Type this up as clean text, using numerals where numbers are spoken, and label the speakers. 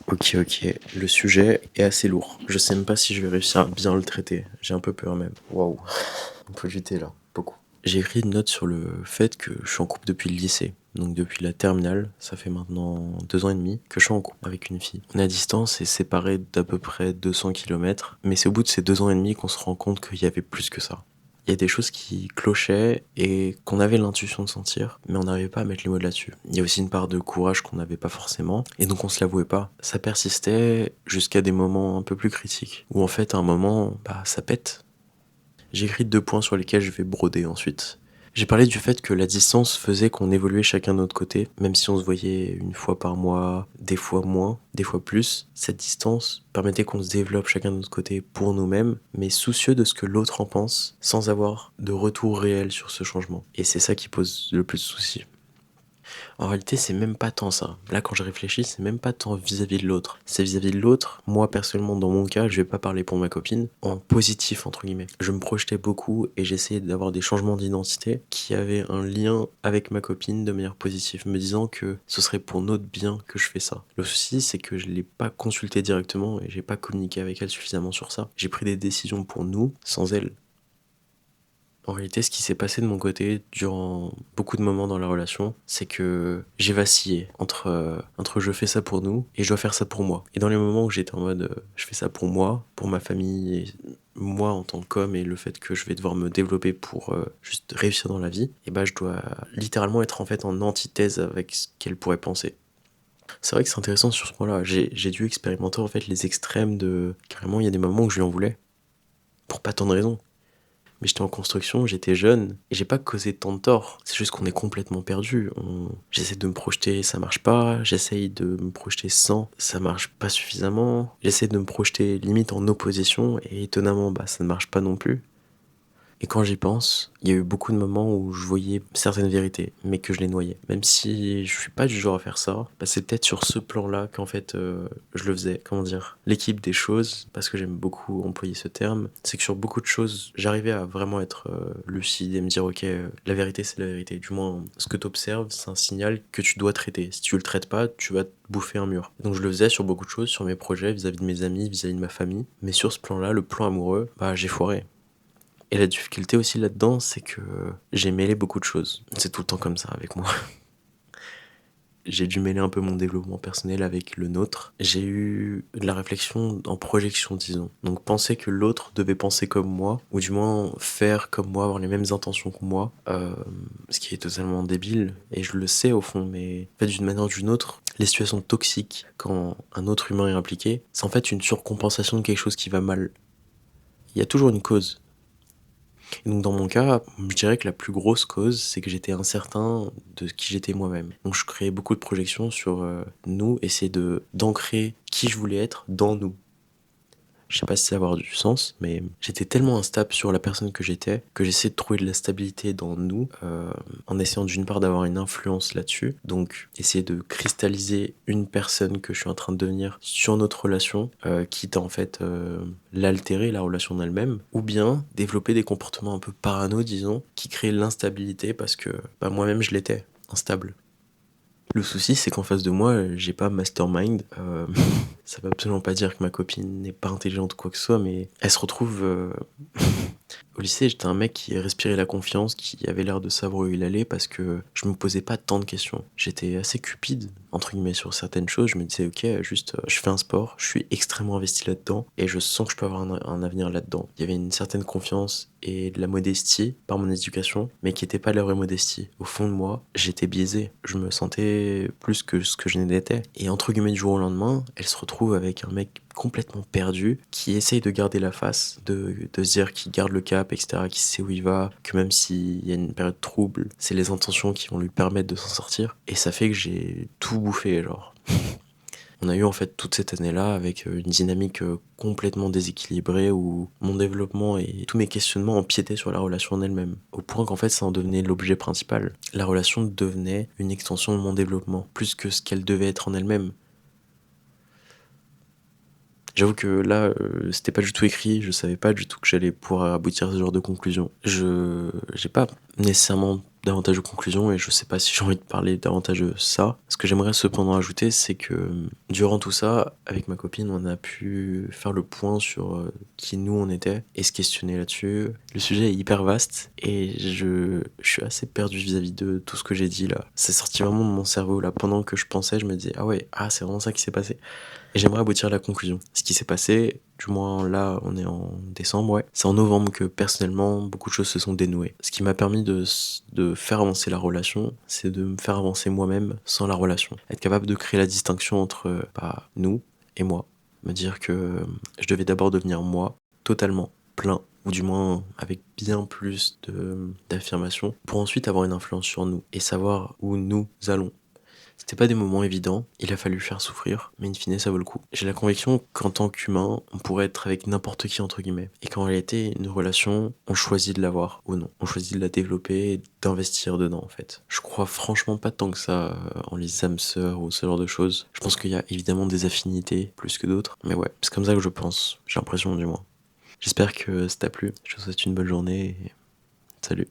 Speaker 1: Ok, le sujet est assez lourd. Je sais même pas si je vais réussir à bien le traiter. J'ai un peu peur même. Waouh, on peut lutter là, beaucoup. J'ai écrit une note sur le fait que je suis en couple depuis le lycée. Donc depuis la terminale, ça fait maintenant 2 ans et demi que je suis en couple avec une fille. On est à distance et séparés d'à peu près 200 kilomètres. Mais c'est au bout de ces 2 ans et demi qu'on se rend compte qu'il y avait plus que ça. Il y a des choses qui clochaient et qu'on avait l'intuition de sentir, mais on n'arrivait pas à mettre les mots là-dessus. Il y a aussi une part de courage qu'on n'avait pas forcément, et donc on se l'avouait pas. Ça persistait jusqu'à des moments un peu plus critiques, où en fait à un moment, ça pète. J'ai écrit 2 points sur lesquels je vais broder ensuite. J'ai parlé du fait que la distance faisait qu'on évoluait chacun de notre côté, même si on se voyait une fois par mois, des fois moins, des fois plus. Cette distance permettait qu'on se développe chacun de notre côté pour nous-mêmes, mais soucieux de ce que l'autre en pense, sans avoir de retour réel sur ce changement. Et c'est ça qui pose le plus de soucis. En réalité, c'est même pas tant ça. Là, quand je réfléchis, c'est même pas tant vis-à-vis de l'autre. C'est vis-à-vis de l'autre. Moi, personnellement, dans mon cas, je vais pas parler pour ma copine, en positif, entre guillemets. Je me projetais beaucoup et j'essayais d'avoir des changements d'identité qui avaient un lien avec ma copine de manière positive, me disant que ce serait pour notre bien que je fais ça. Le souci, c'est que je l'ai pas consultée directement et j'ai pas communiqué avec elle suffisamment sur ça. J'ai pris des décisions pour nous, sans elle. En réalité, ce qui s'est passé de mon côté durant beaucoup de moments dans la relation, c'est que j'ai vacillé entre je fais ça pour nous et je dois faire ça pour moi. Et dans les moments où j'étais en mode je fais ça pour moi, pour ma famille, et moi en tant qu'homme et le fait que je vais devoir me développer pour juste réussir dans la vie, et je dois littéralement être en fait en antithèse avec ce qu'elle pourrait penser. C'est vrai que c'est intéressant sur ce point-là. J'ai dû expérimenter en fait les extrêmes de... Carrément, il y a des moments où je lui en voulais. Pour pas tant de raisons. Mais j'étais en construction, j'étais jeune, et j'ai pas causé tant de tort. C'est juste qu'on est complètement perdu. J'essaie de me projeter, ça marche pas. J'essaye de me projeter sans, ça marche pas suffisamment. J'essaie de me projeter limite en opposition, et étonnamment, ça ne marche pas non plus. Et quand j'y pense, il y a eu beaucoup de moments où je voyais certaines vérités, mais que je les noyais. Même si je suis pas du genre à faire ça, c'est peut-être sur ce plan-là qu'en fait je le faisais. Comment dire? L'équipe des choses, parce que j'aime beaucoup employer ce terme, c'est que sur beaucoup de choses, j'arrivais à vraiment être lucide et me dire ok, la vérité c'est la vérité. Du moins, ce que t'observes, c'est un signal que tu dois traiter. Si tu le traites pas, tu vas te bouffer un mur. Donc je le faisais sur beaucoup de choses, sur mes projets, vis-à-vis de mes amis, vis-à-vis de ma famille. Mais sur ce plan-là, le plan amoureux, j'ai foiré. Et la difficulté aussi là-dedans, c'est que j'ai mêlé beaucoup de choses. C'est tout le temps comme ça avec moi. J'ai dû mêler un peu mon développement personnel avec le nôtre. J'ai eu de la réflexion en projection, disons. Donc penser que l'autre devait penser comme moi, ou du moins faire comme moi, avoir les mêmes intentions que moi, ce qui est totalement débile, et je le sais au fond, mais en fait d'une manière ou d'une autre, les situations toxiques, quand un autre humain est impliqué, c'est en fait une surcompensation de quelque chose qui va mal. Il y a toujours une cause. Et donc dans mon cas, je dirais que la plus grosse cause, c'est que j'étais incertain de qui j'étais moi-même. Donc je créais beaucoup de projections sur nous, essayer d'ancrer qui je voulais être dans nous. Je sais pas si ça va avoir du sens, mais j'étais tellement instable sur la personne que j'étais que j'essayais de trouver de la stabilité dans nous, en essayant d'une part d'avoir une influence là-dessus, donc essayer de cristalliser une personne que je suis en train de devenir sur notre relation, quitte à en fait l'altérer, la relation en elle-même, ou bien développer des comportements un peu parano, disons, qui créent l'instabilité parce que moi-même je l'étais, instable. Le souci, c'est qu'en face de moi, j'ai pas mastermind. Ça veut absolument pas dire que ma copine n'est pas intelligente ou quoi que ce soit, mais elle se retrouve... Au lycée, j'étais un mec qui respirait la confiance, qui avait l'air de savoir où il allait parce que je me posais pas tant de questions. J'étais assez cupide, entre guillemets, sur certaines choses. Je me disais, ok, juste, je fais un sport, je suis extrêmement investi là-dedans et je sens que je peux avoir un avenir là-dedans. Il y avait une certaine confiance et de la modestie par mon éducation, mais qui était pas de la vraie modestie. Au fond de moi, j'étais biaisé. Je me sentais plus que ce que je n'étais. Et entre guillemets, du jour au lendemain, elle se retrouve avec un mec complètement perdu, qui essaye de garder la face, de se dire qu'il garde le cap, etc., qu'il sait où il va, que même s'il y a une période trouble, c'est les intentions qui vont lui permettre de s'en sortir. Et ça fait que j'ai tout bouffé, genre. On a eu en fait toute cette année-là avec une dynamique complètement déséquilibrée où mon développement et tous mes questionnements empiétaient sur la relation en elle-même. Au point qu'en fait ça en devenait l'objet principal. La relation devenait une extension de mon développement, plus que ce qu'elle devait être en elle-même. J'avoue que là, c'était pas du tout écrit, je savais pas du tout que j'allais pouvoir aboutir à ce genre de conclusion. J'ai pas nécessairement davantage de conclusions et je sais pas si j'ai envie de parler davantage de ça. Ce que j'aimerais cependant ajouter, c'est que durant tout ça, avec ma copine, on a pu faire le point sur qui nous on était et se questionner là-dessus. Le sujet est hyper vaste et je suis assez perdu vis-à-vis de tout ce que j'ai dit là. C'est sorti vraiment de mon cerveau là. Pendant que je pensais, je me disais, ah ouais, c'est vraiment ça qui s'est passé. Et j'aimerais aboutir à la conclusion. Ce qui s'est passé, du moins là, on est en décembre, ouais. C'est en novembre que personnellement, beaucoup de choses se sont dénouées. Ce qui m'a permis de faire avancer la relation, c'est de me faire avancer moi-même sans la relation. Être capable de créer la distinction entre nous et moi. Me dire que je devais d'abord devenir moi, totalement plein, ou du moins avec bien plus d'affirmation, pour ensuite avoir une influence sur nous et savoir où nous allons. C'était pas des moments évidents, il a fallu faire souffrir, mais in fine ça vaut le coup. J'ai la conviction qu'en tant qu'humain, on pourrait être avec n'importe qui entre guillemets, et qu'en réalité, une relation, on choisit de l'avoir ou non. On choisit de la développer et d'investir dedans en fait. Je crois franchement pas tant que ça en les âmes sœurs ou ce genre de choses. Je pense qu'il y a évidemment des affinités plus que d'autres, mais ouais, c'est comme ça que je pense, j'ai l'impression du moins. J'espère que ça t'a plu, je te souhaite une bonne journée et salut.